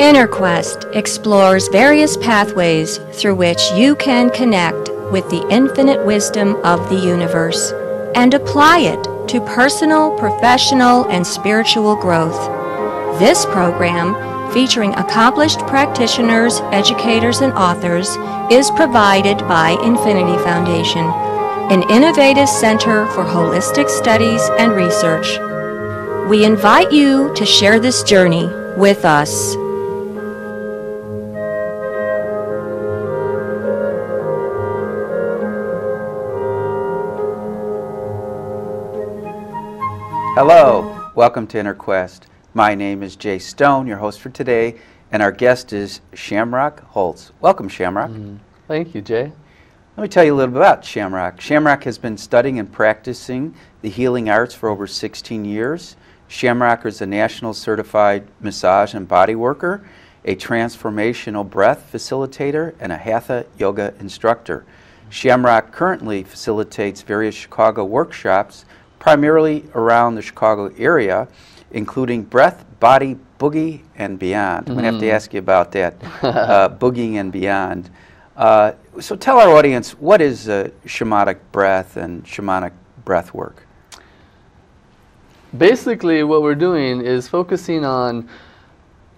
InnerQuest explores various pathways through which you can connect with the infinite wisdom of the universe and apply it to personal, professional, and spiritual growth. This program, featuring accomplished practitioners, educators, and authors, is provided by Infinity Foundation, an innovative center for holistic studies and research. We invite you to share this journey with us. Hello, welcome to InnerQuest. My name is Jay Stone, your host for today, and our guest is Shamrock Holtz. Welcome, Shamrock. Thank you, Jay. Let me tell you a little bit about Shamrock. Shamrock has been studying and practicing the healing arts for over 16 years. Shamrock is a national certified massage and body worker, a transformational breath facilitator, and a hatha yoga instructor. Shamrock currently facilitates various Chicago workshops, primarily around the Chicago area, including breath, body, boogie, and beyond. I'm going to have to ask you about that, boogieing and beyond. So tell our audience, what is shamanic breath and shamanic breath work? Basically, what we're doing is focusing on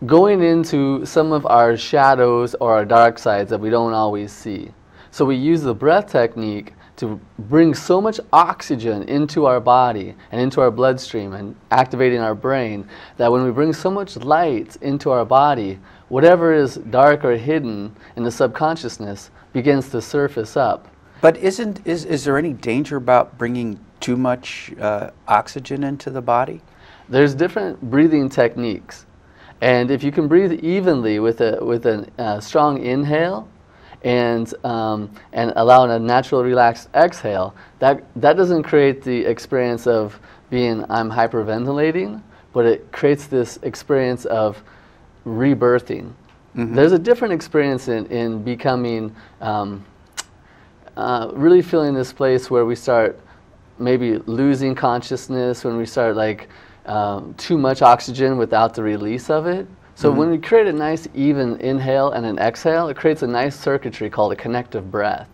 going into some of our shadows or our dark sides that we don't always see. So we use the breath technique to bring so much oxygen into our body and into our bloodstream and activating our brain that when we bring so much light into our body, whatever is dark or hidden in the subconsciousness begins to surface up. But is there any danger about bringing too much oxygen into the body? There's different breathing techniques, and if you can breathe evenly with a strong inhale and allowing a natural relaxed exhale, that doesn't create the experience of being I'm hyperventilating, but it creates this experience of rebirthing. There's a different experience in becoming really feeling this place where we start maybe losing consciousness, when we start like too much oxygen without the release of it. So when we create a nice even inhale and an exhale, it creates a nice circuitry called a connective breath.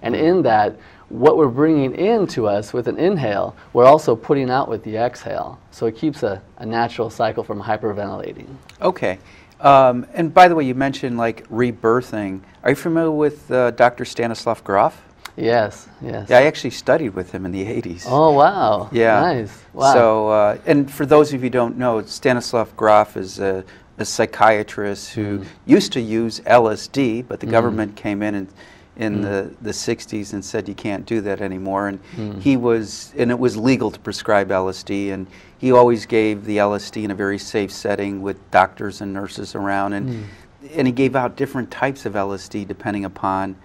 And in that, what we're bringing into us with an inhale, we're also putting out with the exhale. So it keeps a natural cycle from hyperventilating. Okay. And by the way, you mentioned like rebirthing. Are you familiar with Dr. Stanislav Grof? Yes, yes. Yeah, I actually studied with him in the 80s. Oh, wow. Yeah. Nice. Wow. So, and for those of you who don't know, Stanislav Grof is a psychiatrist who used to use LSD, but the government came in the 60s and said you can't do that anymore. And it was legal to prescribe LSD, and he always gave the LSD in a very safe setting with doctors and nurses around, and he gave out different types of LSD depending upon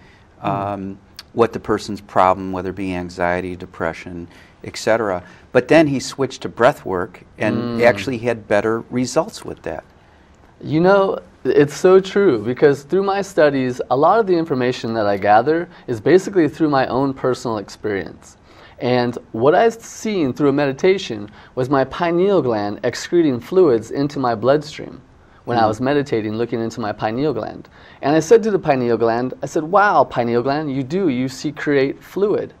what the person's problem, whether it be anxiety, depression, etc. But then he switched to breath work and actually had better results with that. You know, it's so true, because through my studies, a lot of the information that I gather is basically through my own personal experience. And what I've seen through a meditation was my pineal gland excreting fluids into my bloodstream when I was meditating, looking into my pineal gland. And I said to the pineal gland, I said, wow, pineal gland, you secrete fluid.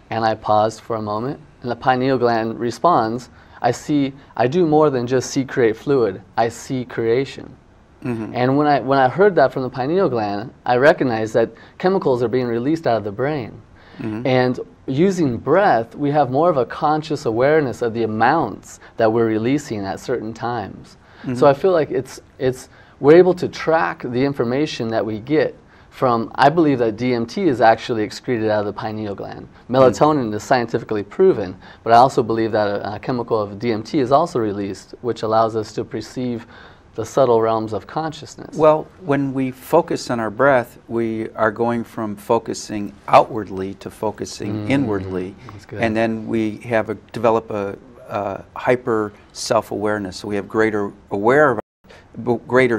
And I paused for a moment, and the pineal gland responds, I do more than just secrete fluid, I see creation. And when I heard that from the pineal gland, I recognized that chemicals are being released out of the brain. And using breath, we have more of a conscious awareness of the amounts that we're releasing at certain times. So I feel like we're able to track the information that we get from, I believe that DMT is actually excreted out of the pineal gland. Melatonin is scientifically proven, but I also believe that a chemical of DMT is also released, which allows us to perceive the subtle realms of consciousness. Well, when we focus on our breath, we are going from focusing outwardly to focusing inwardly, and then we develop a hyper self-awareness. So we have greater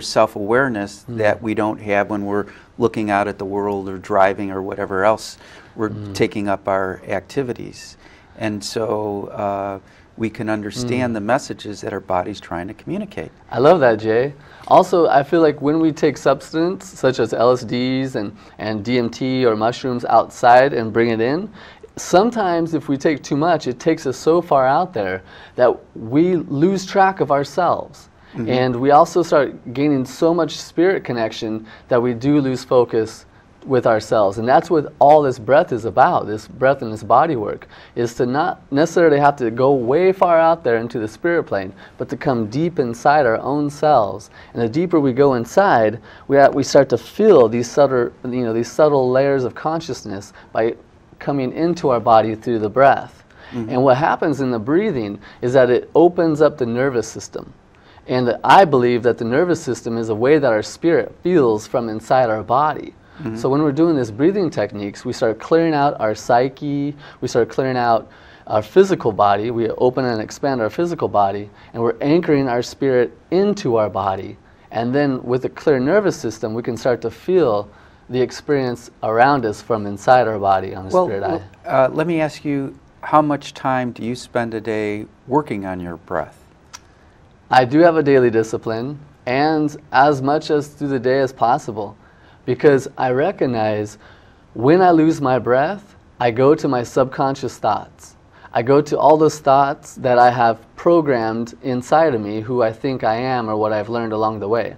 self-awareness that we don't have when we're looking out at the world or driving or whatever else we're taking up our activities. And so we can understand the messages that our body's trying to communicate. I love that, Jay. Also, I feel like when we take substance such as LSDs and DMT or mushrooms outside and bring it in, sometimes if we take too much, it takes us so far out there that we lose track of ourselves. And we also start gaining so much spirit connection that we do lose focus with ourselves. And that's what all this breath is about, this breath and this body work, is to not necessarily have to go way far out there into the spirit plane, but to come deep inside our own selves. And the deeper we go inside, we start to feel these subtle layers of consciousness by coming into our body through the breath. And what happens in the breathing is that it opens up the nervous system. And I believe that the nervous system is a way that our spirit feels from inside our body. So when we're doing these breathing techniques, we start clearing out our psyche, we start clearing out our physical body, we open and expand our physical body, and we're anchoring our spirit into our body. And then with a clear nervous system, we can start to feel the experience around us from inside our body on the spirit eye. Let me ask you, how much time do you spend a day working on your breath? I do have a daily discipline, and as much as through the day as possible, because I recognize when I lose my breath, I go to my subconscious thoughts. I go to all those thoughts that I have programmed inside of me, who I think I am or what I've learned along the way.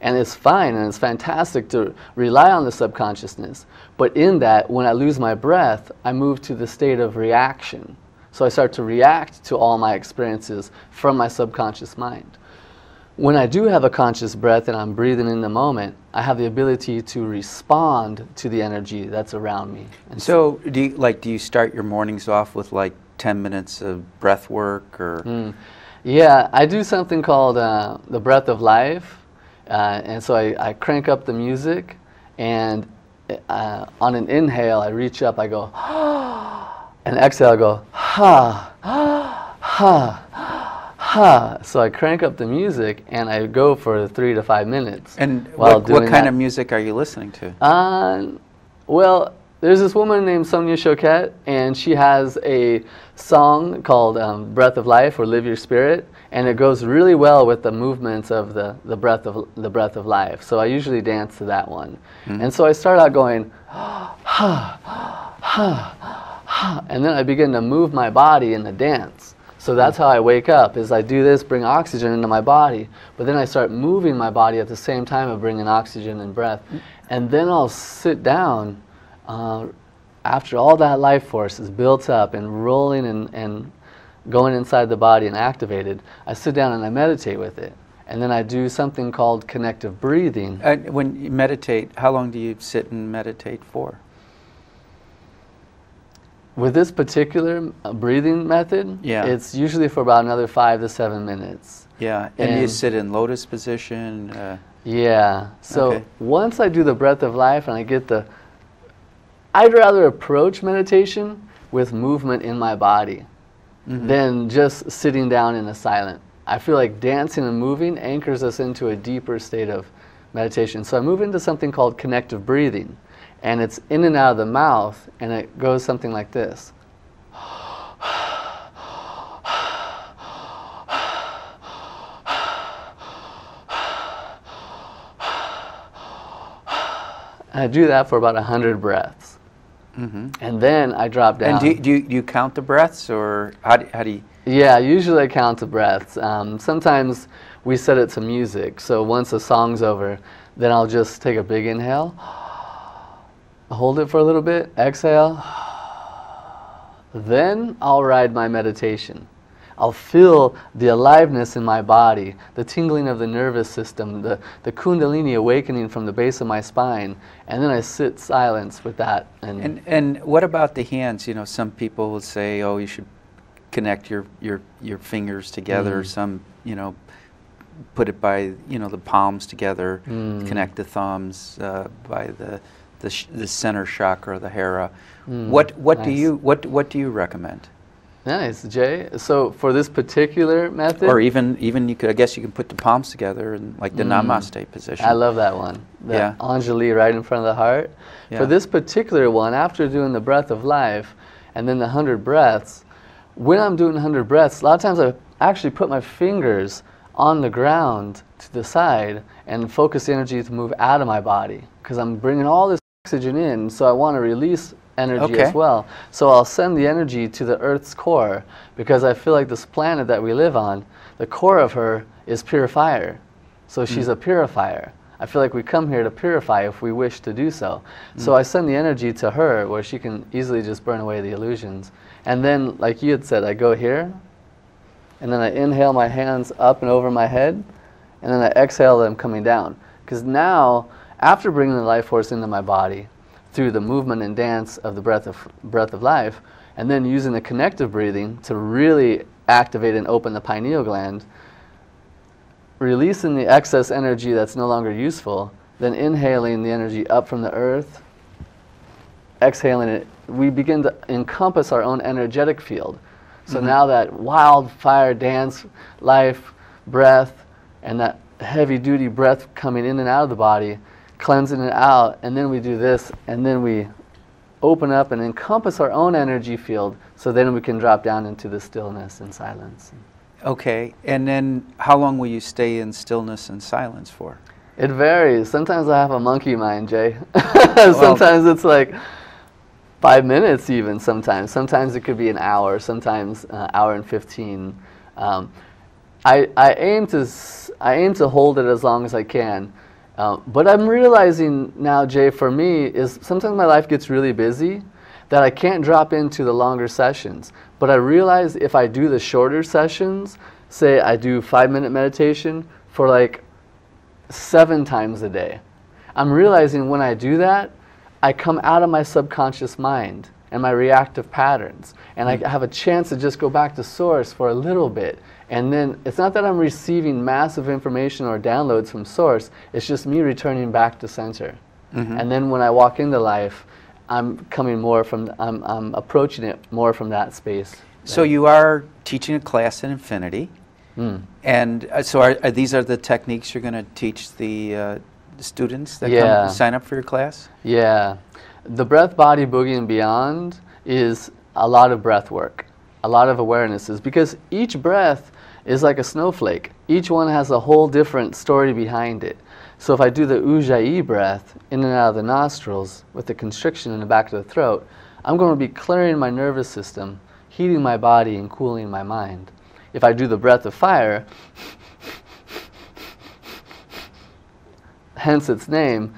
And it's fine and it's fantastic to rely on the subconsciousness, but in that, when I lose my breath, I move to the state of reaction. So I start to react to all my experiences from my subconscious mind. When I do have a conscious breath and I'm breathing in the moment, I have the ability to respond to the energy that's around me. And so do you start your mornings off with like 10 minutes of breath work or? Yeah, I do something called the breath of life. And so I crank up the music, and on an inhale, I reach up, I go, and exhale, I go, ha, ha, ha. So I crank up the music, and I go for 3 to 5 minutes. And what kind of music are you listening to? Well, there's this woman named Sonia Choquette, and she has a song called Breath of Life, or Live Your Spirit, and it goes really well with the movements of the breath of life. So I usually dance to that one. And so I start out going, ha, ha, ha, and then I begin to move my body in the dance. So that's how I wake up, is I do this, bring oxygen into my body, but then I start moving my body at the same time of bringing oxygen and breath. And then I'll sit down after all that life force is built up and rolling and going inside the body and activated. I sit down and I meditate with it. And then I do something called connective breathing. When you meditate, how long do you sit and meditate for? With this particular breathing method, it's usually for about another 5 to 7 minutes. Yeah, and you sit in lotus position? Yeah, so once I do the breath of life and I get I'd rather approach meditation with movement in my body than just sitting down in a silent. I feel like dancing and moving anchors us into a deeper state of meditation. So I move into something called connective breathing, and it's in and out of the mouth, and it goes something like this. And I do that for about 100 breaths. And then I drop down. And do you count the breaths, or how do you? Yeah, usually I count the breaths. Sometimes we set it to music. So once the song's over, then I'll just take a big inhale, hold it for a little bit, exhale. Then I'll ride my meditation. I'll feel the aliveness in my body, the tingling of the nervous system, the kundalini awakening from the base of my spine, and then I sit silence with that. And what about the hands? You know, some people will say, oh, you should connect your fingers together. Some, you know, put it by, you know, the palms together, connect the thumbs by the center chakra, the hara. What nice. do you recommend? Nice, Jay. So for this particular method, or even you could, I guess you can put the palms together in like the namaste position. I love that one. The Anjali right in front of the heart. For this particular one, after doing the breath of life and then the 100 breaths, when I'm doing 100 breaths, a lot of times I actually put my fingers on the ground to the side and focus the energy to move out of my body, because I'm bringing all this oxygen in, so I want to release energy as well. So I'll send the energy to the Earth's core, because I feel like this planet that we live on, the core of her is pure fire. So she's a purifier. I feel like we come here to purify if we wish to do so. So I send the energy to her where she can easily just burn away the illusions. And then, like you had said, I go here, and then I inhale my hands up and over my head, and then I exhale them coming down. Because now, after bringing the life force into my body, through the movement and dance of the breath of life, and then using the connective breathing to really activate and open the pineal gland, releasing the excess energy that's no longer useful, then inhaling the energy up from the earth, exhaling it, we begin to encompass our own energetic field. So now that wildfire dance, life, breath, and that heavy-duty breath coming in and out of the body, cleansing it out, and then we do this, and then we open up and encompass our own energy field, so then we can drop down into the stillness and silence. Okay, and then how long will you stay in stillness and silence for? It varies. Sometimes I have a monkey mind, Jay. Sometimes it's like 5 minutes even sometimes. Sometimes it could be an hour, sometimes an hour and 15. I aim to hold it as long as I can. But I'm realizing now, Jay, for me, is sometimes my life gets really busy that I can't drop into the longer sessions. But I realize if I do the shorter sessions, say I do 5-minute meditation for like 7 times a day, I'm realizing when I do that, I come out of my subconscious mind and my reactive patterns, and I have a chance to just go back to source for a little bit. And then it's not that I'm receiving massive information or downloads from source, it's just me returning back to center. And then when I walk into life, I'm coming more from, I'm approaching it more from that space. So you are teaching a class in Infinity, and so these are the techniques you're going to teach the students that come sign up for your class? Yeah. The breath, body, boogie, and beyond is a lot of breath work, a lot of awarenesses, because each breath is like a snowflake. Each one has a whole different story behind it. So if I do the Ujjayi breath in and out of the nostrils with the constriction in the back of the throat, I'm going to be clearing my nervous system, heating my body, and cooling my mind. If I do the breath of fire, hence its name,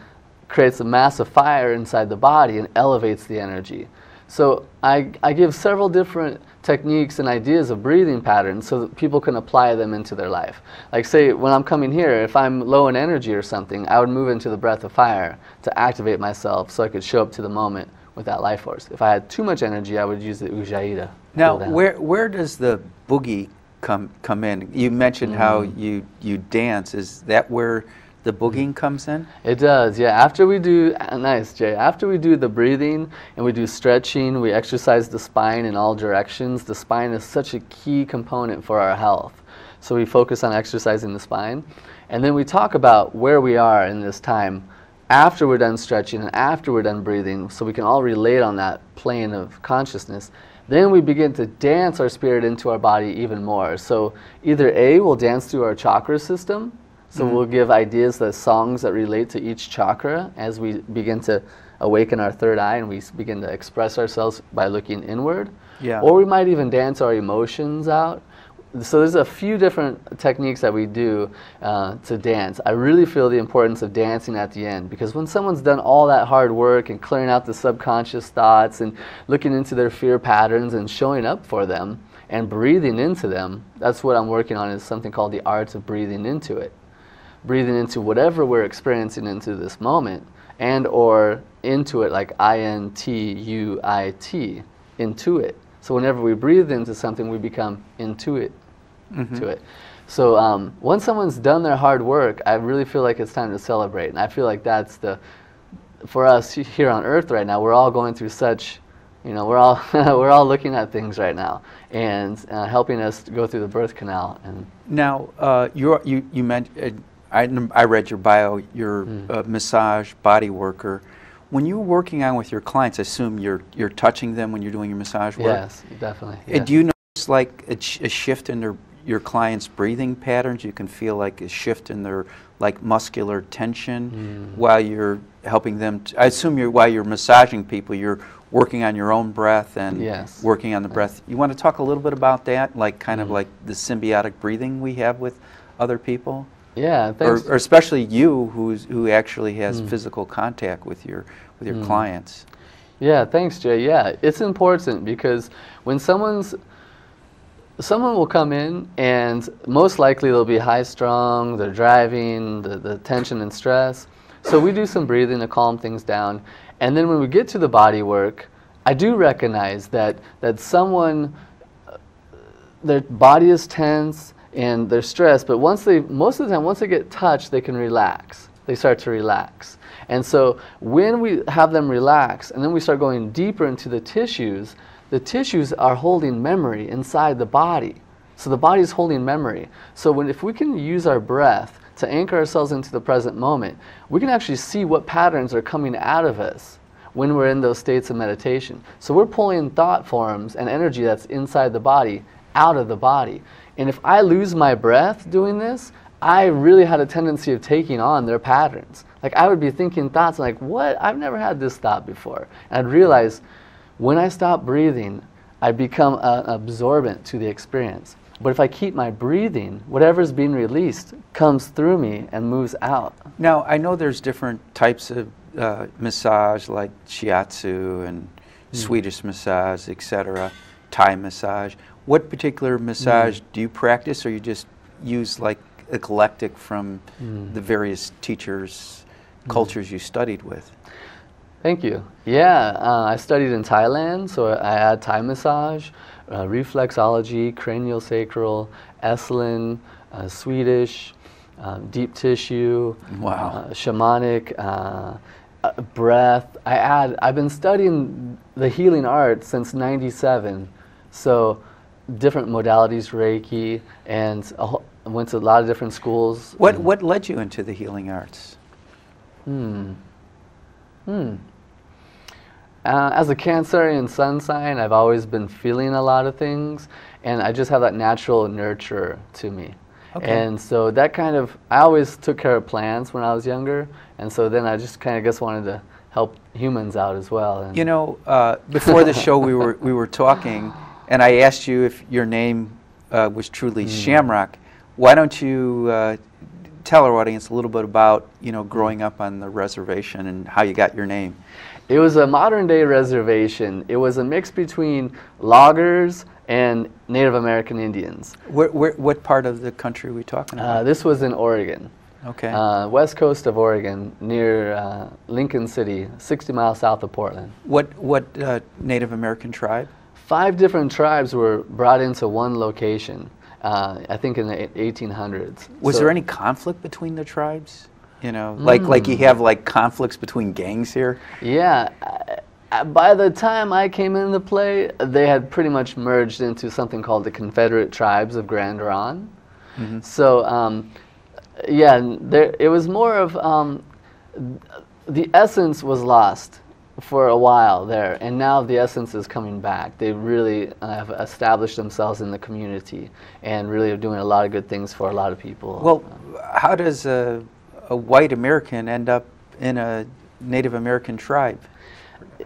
creates a massive fire inside the body and elevates the energy. So I give several different techniques and ideas of breathing patterns so that people can apply them into their life. Like say when I'm coming here, if I'm low in energy or something, I would move into the breath of fire to activate myself so I could show up to the moment with that life force. If I had too much energy, I would use the Ujjayi to Now, cool down. where does the boogie come in? You mentioned how you dance. Is that where the boogieing comes in? It does, yeah. After we do, nice, Jay. After we do the breathing and we do stretching, we exercise the spine in all directions. The spine is such a key component for our health. So we focus on exercising the spine. And then we talk about where we are in this time after we're done stretching and after we're done breathing, so we can all relate on that plane of consciousness. Then we begin to dance our spirit into our body even more. So either A, we'll dance through our chakra system. So we'll give ideas, the songs that relate to each chakra as we begin to awaken our third eye and we begin to express ourselves by looking inward. Yeah. Or we might even dance our emotions out. So there's a few different techniques that we do to dance. I really feel the importance of dancing at the end, because when someone's done all that hard work and clearing out the subconscious thoughts and looking into their fear patterns and showing up for them and breathing into them, that's what I'm working on, is something called the art of breathing into it. Breathing into whatever we're experiencing into this moment, and or into it, like I-N-T-U-I-T, into it. So whenever we breathe into something, we become intuit to it. So once someone's done their hard work, I really feel like it's time to celebrate. And I feel like that's for us here on Earth right now, we're all going through such, we're all we're all looking at things right now and helping us to go through the birth canal. And now, you mentioned, I read your bio, you're a massage body worker. When you're working on with your clients, I assume you're touching them when you're doing your massage work? Yes, definitely. Yes. Do you know notice like a shift in your clients' breathing patterns? You can feel like a shift in their like muscular tension while you're helping them. I assume while you're massaging people, you're working on your own breath and working on the breath. You want to talk a little bit about that, like kind of like the symbiotic breathing we have with other people? Yeah, thanks. Or especially you, who actually has physical contact with your clients. Yeah, thanks, Jay. Yeah, it's important because when someone will come in and most likely they'll be high-strung, they're driving, the tension and stress. So we do some breathing to calm things down. And then when we get to the body work, I do recognize that someone, their body is tense and they're stressed, but most of the time, once they get touched, they can relax. They start to relax. And so when we have them relax and then we start going deeper into the tissues are holding memory inside the body. So the body is holding memory. So if we can use our breath to anchor ourselves into the present moment, we can actually see what patterns are coming out of us when we're in those states of meditation. So we're pulling thought forms and energy that's inside the body out of the body. And if I lose my breath doing this, I really had a tendency of taking on their patterns. Like I would be thinking thoughts like, what? I've never had this thought before. And I'd realize when I stop breathing, I become absorbent to the experience. But if I keep my breathing, whatever's being released comes through me and moves out. Now, I know there's different types of massage, like shiatsu and Swedish massage, etc., Thai massage. What particular massage do you practice, or you just use like eclectic from the various teachers, cultures you studied with? Thank you. Yeah, I studied in Thailand, so I had Thai massage, reflexology, craniosacral, Esalen, Swedish, deep tissue, shamanic, breath. I've been studying the healing arts since '97, so different modalities, Reiki, and I went to a lot of different schools. What led you into the healing arts? As a Cancerian sun sign, I've always been feeling a lot of things, and I just have that natural nurture to me. Okay. And so that kind of, I always took care of plants when I was younger, and so then I just kind of just wanted to help humans out as well. And you know, before the show we were talking, and I asked you if your name was truly Shamrock. Why don't you tell our audience a little bit about, you know, growing up on the reservation and how you got your name? It was a modern-day reservation. It was a mix between loggers and Native American Indians. What part of the country are we talking about? This was in Oregon. Okay. West coast of Oregon, near Lincoln City, 60 miles south of Portland. What Native American tribe? 5 different tribes were brought into one location, I think in the 1800s. Was there any conflict between the tribes? You know, like you have like conflicts between gangs here? Yeah. By the time I came into play, they had pretty much merged into something called the Confederate Tribes of Grand Ron. So, yeah, it was more of, the essence was lost for a while there, and now the essence is coming back. They really have established themselves in the community and really are doing a lot of good things for a lot of people. Well, how does a white American end up in a Native American tribe?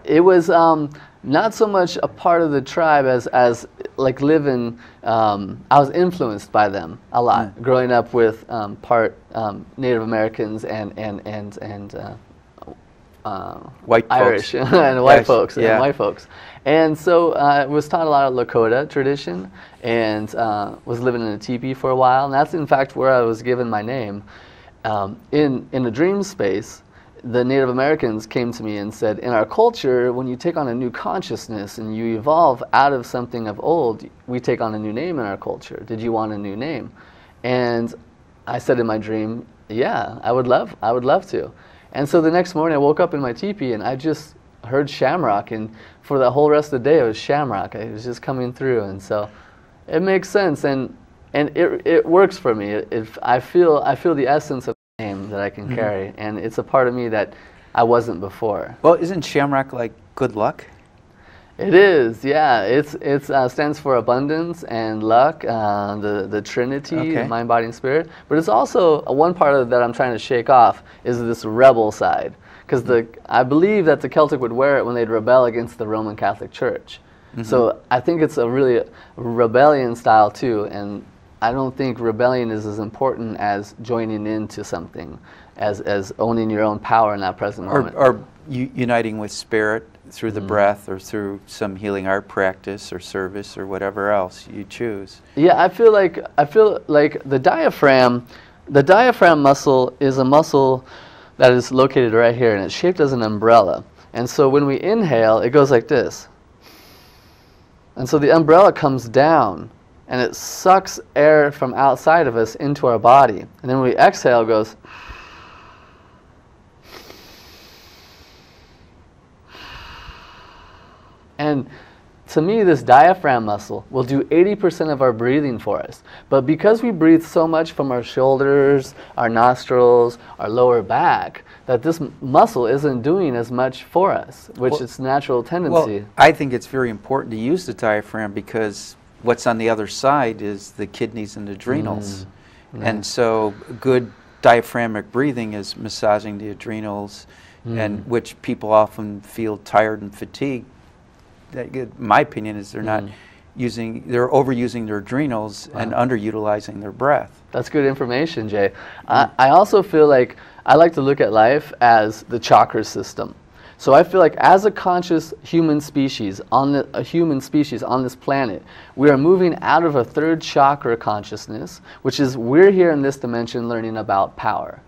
It was not so much a part of the tribe as like living, I was influenced by them a lot, growing up with part Native Americans and white Irish folks. and white folks and white folks. And so I was taught a lot of Lakota tradition and was living in a teepee for a while, and that's in fact where I was given my name. In a dream space, the Native Americans came to me and said, in our culture, when you take on a new consciousness and you evolve out of something of old, we take on a new name in our culture. Did you want a new name? And I said in my dream, yeah, I would love to. And so the next morning I woke up in my teepee and I just heard Shamrock, and for the whole rest of the day it was Shamrock. It was just coming through, and so it makes sense, and it works for me. I feel the essence of the name that I can carry, and it's a part of me that I wasn't before. Well, isn't Shamrock like good luck? It is, yeah. It stands for abundance and luck, the Trinity, the mind, body, and spirit. But it's also one part of that I'm trying to shake off is this rebel side, because I believe that the Celtic would wear it when they'd rebel against the Roman Catholic Church. So I think it's a really rebellion style too, and I don't think rebellion is as important as joining into something, as owning your own power in that present moment. Or uniting with spirit through the breath, or through some healing art practice or service or whatever else you choose. Yeah, I feel like the diaphragm muscle is a muscle that is located right here, and it's shaped as an umbrella. And so when we inhale, it goes like this. And so the umbrella comes down, and it sucks air from outside of us into our body. And then when we exhale, it goes. And to me, this diaphragm muscle will do 80% of our breathing for us. But because we breathe so much from our shoulders, our nostrils, our lower back, that this muscle isn't doing as much for us, which is natural tendency. Well, I think it's very important to use the diaphragm because what's on the other side is the kidneys and adrenals. And so good diaphragmatic breathing is massaging the adrenals, and which people often feel tired and fatigued. My opinion is they're not they're overusing their adrenals and underutilizing their breath. That's good information, Jay. I also feel like I like to look at life as the chakra system. So I feel like as a conscious human species on this planet, we are moving out of a third chakra consciousness, which is we're here in this dimension learning about power.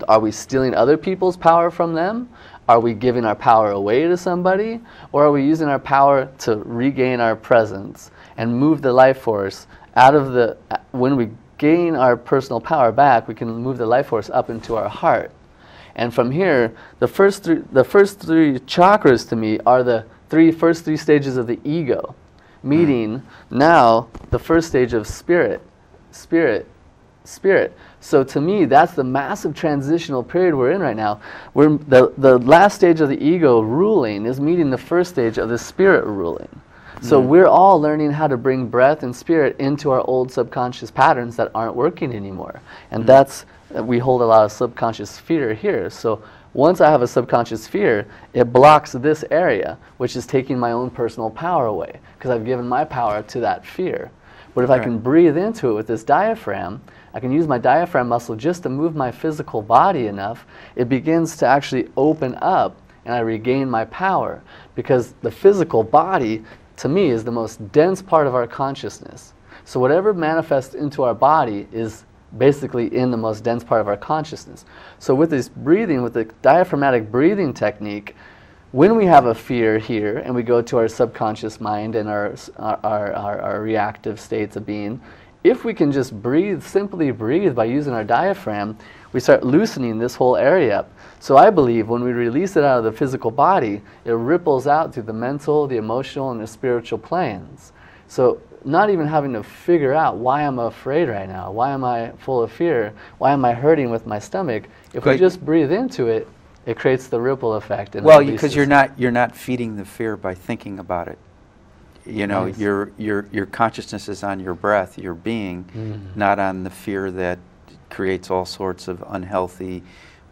Are we stealing other people's power from them? Are we giving our power away to somebody? Or are we using our power to regain our presence and move the life force out of the, when we gain our personal power back, we can move the life force up into our heart. And from here, the first three chakras to me are the first three stages of the ego, meeting now the first stage of spirit. So to me, that's the massive transitional period we're in right now. The last stage of the ego ruling is meeting the first stage of the spirit ruling. So we're all learning how to bring breath and spirit into our old subconscious patterns that aren't working anymore. And that's, we hold a lot of subconscious fear here. So once I have a subconscious fear, it blocks this area, which is taking my own personal power away, because I've given my power to that fear. But if I can breathe into it with this diaphragm, I can use my diaphragm muscle just to move my physical body enough, it begins to actually open up and I regain my power. Because the physical body, to me, is the most dense part of our consciousness. So whatever manifests into our body is basically in the most dense part of our consciousness. So with this breathing, with the diaphragmatic breathing technique, when we have a fear here and we go to our subconscious mind and our reactive states of being, if we can just breathe, simply breathe by using our diaphragm, we start loosening this whole area up. So I believe when we release it out of the physical body, it ripples out through the mental, the emotional, and the spiritual planes. So not even having to figure out why I'm afraid right now, why am I full of fear, why am I hurting with my stomach, if we just breathe into it, it creates the ripple effect. And well, because you're not feeding the fear by thinking about it. You know, Nice. your consciousness is on your breath, your being, not on the fear that creates all sorts of unhealthy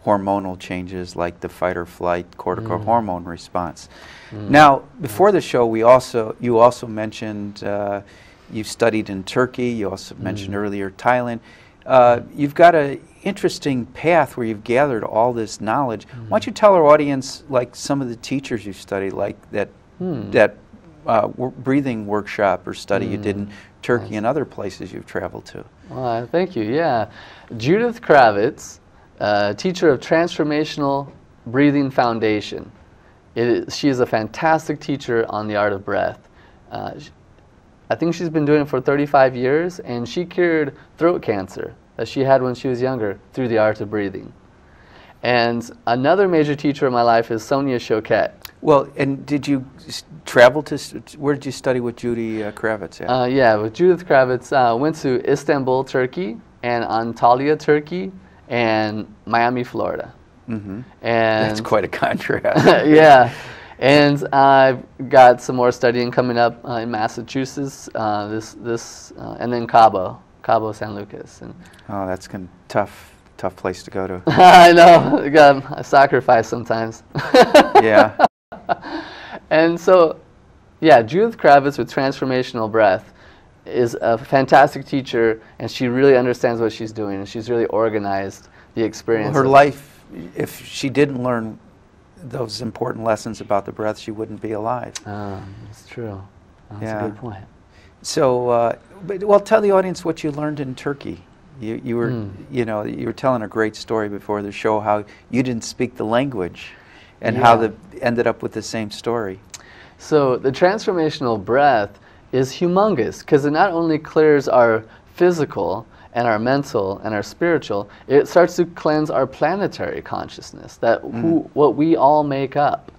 hormonal changes like the fight or flight cortical hormone response. Now, before the show, you also mentioned you've studied in Turkey. You also mentioned earlier Thailand. You've got an interesting path where you've gathered all this knowledge. Why don't you tell our audience, like some of the teachers you studied, like that breathing workshop or study you did in Turkey and other places you've traveled to? Well, thank you. Yeah, Judith Kravitz, teacher of Transformational Breathing Foundation. She is a fantastic teacher on the art of breath. I think she's been doing it for 35 years, and she cured throat cancer that she had when she was younger through the art of breathing. And another major teacher in my life is Sonia Choquette. Well, and did you travel to, where did you study with Judy Kravitz at? Yeah, with Judith Kravitz, went to Istanbul, Turkey, and Antalya, Turkey, and Miami, Florida. And that's quite a contrast. yeah, And I've got some more studying coming up in Massachusetts, and then Cabo, San Lucas. And Oh, that's tough place to go to. I know, I sacrifice sometimes. Yeah. And so, yeah, Judith Kravitz with Transformational Breath is a fantastic teacher, and she really understands what she's doing, and she's really organized the experience. Well, her life, if she didn't learn those important lessons about the breath, she wouldn't be alive. Oh, that's true. That's Yeah. a good point. So, well, tell the audience what you learned in Turkey. You were, you know, you were telling a great story before the show how you didn't speak the language, and how they ended up with the same story. So the transformational breath is humongous because it not only clears our physical and our mental and our spiritual, it starts to cleanse our planetary consciousness, that what we all make up.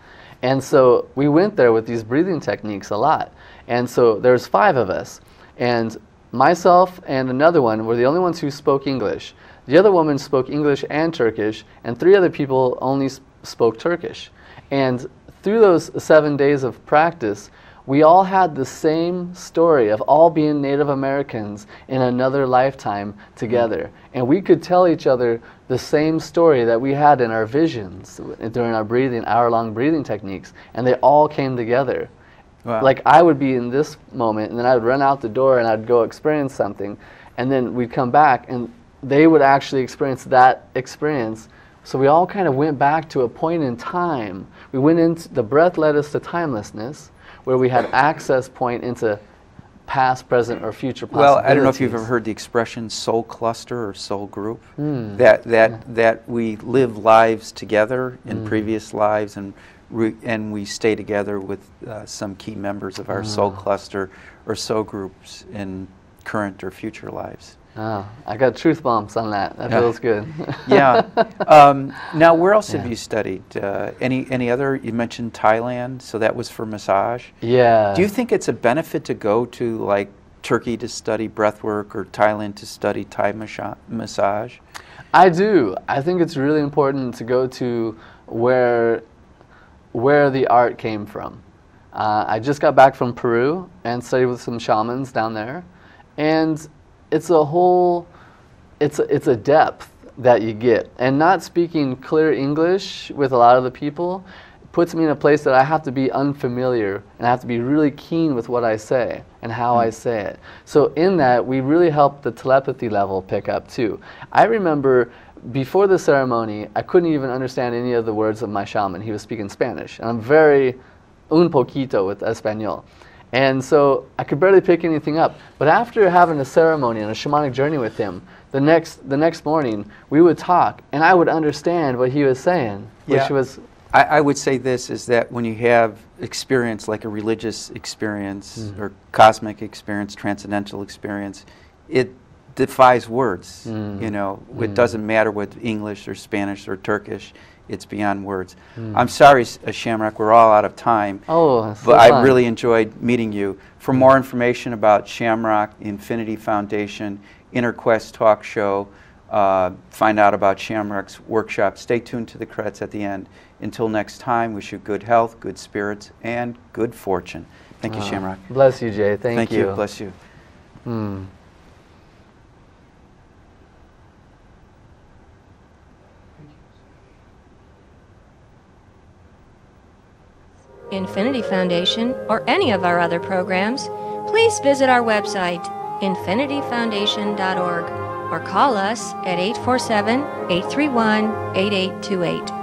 And so we went there with these breathing techniques a lot. And so there's 5 of us. And myself and another one were the only ones who spoke English. The other woman spoke English and Turkish, and 3 other people only spoke Turkish. And through those 7 days of practice, we all had the same story of all being Native Americans in another lifetime together. And we could tell each other the same story that we had in our visions during our breathing, hour-long breathing techniques, and they all came together. Wow. Like I would be in this moment, and then I would run out the door and I'd go experience something, and then we'd come back and they would actually experience that experience. So we all kind of went back to a point in time. We went into, the breath led us to timelessness, where we had access point into past, present, or future possibilities. Well, I don't know if you've ever heard the expression soul cluster or soul group. That we live lives together in previous lives, and we stay together with some key members of our soul cluster or soul groups in current or future lives. Oh, I got truth bumps on that. That feels good. Yeah. Now, where else have you studied? Any other? You mentioned Thailand, so that was for massage. Yeah. Do you think it's a benefit to go to like Turkey to study breathwork or Thailand to study Thai massage? I do. I think it's really important to go to where the art came from. I just got back from Peru and studied with some shamans down there, and it's a depth that you get. And not speaking clear English with a lot of the people puts me in a place that I have to be unfamiliar, and I have to be really keen with what I say and how I say it. So in that, we really help the telepathy level pick up too. I remember before the ceremony, I couldn't even understand any of the words of my shaman. He was speaking Spanish, and I'm very un poquito with Espanol. And so I could barely pick anything up. But after having a ceremony and a shamanic journey with him, the next morning we would talk, and I would understand what he was saying, which was... I would say this, is that when you have experience like a religious experience or cosmic experience, transcendental experience, it defies words. You know, it doesn't matter what English or Spanish or Turkish. It's beyond words. I'm sorry, Shamrock, we're all out of time. Oh, but I really enjoyed meeting you. For more information about Shamrock, Infinity Foundation, Inner Quest Talk Show, find out about Shamrock's workshop, stay tuned to the credits at the end. Until next time, wish you good health, good spirits, and good fortune. Thank you, Shamrock. Bless you, Jay. Thank you. Bless you. Infinity Foundation, or any of our other programs, please visit our website, infinityfoundation.org, or call us at 847-831-8828.